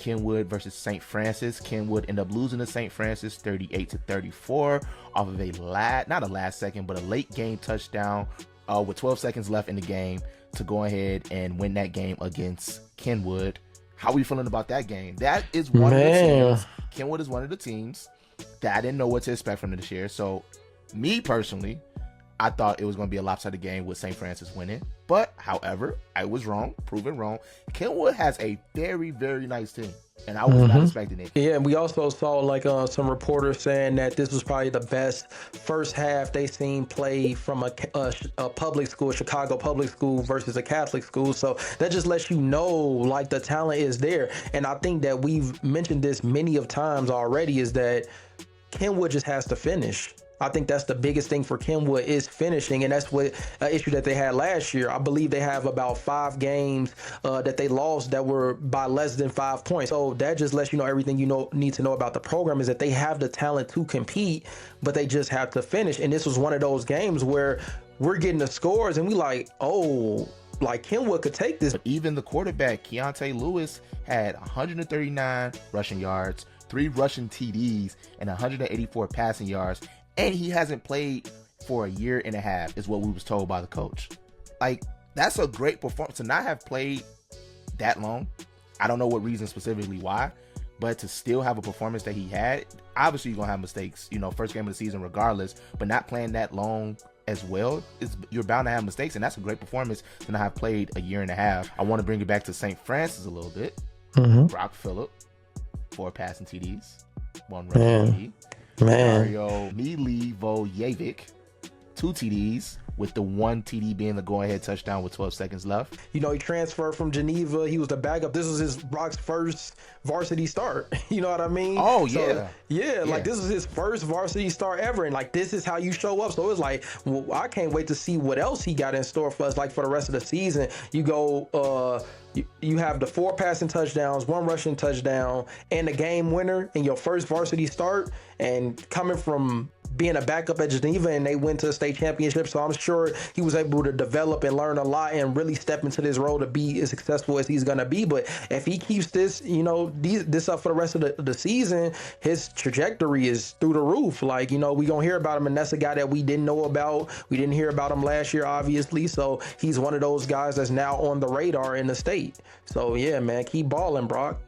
Kenwood versus St. Francis. Kenwood ended up losing to St. Francis 38-34 off of not a last second, but a late game touchdown with 12 seconds left in the game to go ahead and win that game against Kenwood. How are we feeling about that game? That is one of the teams. Kenwood is one of the teams that I didn't know what to expect from this year. So me personally, I thought it was going to be a lopsided game with St. Francis winning. But, however, I was wrong, proven wrong. Kenwood has a very, very nice team, and I was not expecting it. Yeah, and we also saw like some reporters saying that this was probably the best first half they seen play from a public school, Chicago public school versus a Catholic school. So that just lets you know like the talent is there. And I think that we've mentioned this many of times already is that Kenwood just has to finish. I think that's the biggest thing for Kenwood is finishing, and that's what issue that they had last year. I believe they have about 5 games that they lost that were by less than 5 points. So that just lets you know everything you need to know about the program is that they have the talent to compete, but they just have to finish. And this was one of those games where we're getting the scores and we like, oh, like Kenwood could take this. But even the quarterback, Keontae Lewis, had 139 rushing yards, 3 rushing TDs, and 184 passing yards. And he hasn't played for a year and a half, is what we was told by the coach. Like, that's a great performance. To not have played that long, I don't know what reason specifically why, but to still have a performance that he had, obviously you're going to have mistakes, first game of the season regardless, but not playing that long as well, you're bound to have mistakes, and that's a great performance to not have played a year and a half. I want to bring it back to St. Francis a little bit. Brock Phillip, 4 passing TDs, 1 rushing TD. Mario Milivojevic, 2 TDs, with the 1 TD being the go-ahead touchdown with 12 seconds left. He transferred from Geneva. He was the backup. This was Brock's first varsity start. You know what I mean? Oh, so, yeah. Like, this was his first varsity start ever. And, like, this is how you show up. So it's like, well, I can't wait to see what else he got in store for us, like, for the rest of the season. You go... You have the 4 passing touchdowns, 1 rushing touchdown, and a game winner in your first varsity start. And coming from being a backup at Geneva, and they went to a state championship. So I'm sure he was able to develop and learn a lot and really step into this role to be as successful as he's going to be. But if he keeps this, this up for the rest of the season, his trajectory is through the roof. Like, we're going to hear about him. And that's a guy that we didn't know about. We didn't hear about him last year, obviously. So he's one of those guys that's now on the radar in the state. So, yeah, man, keep balling, Brock.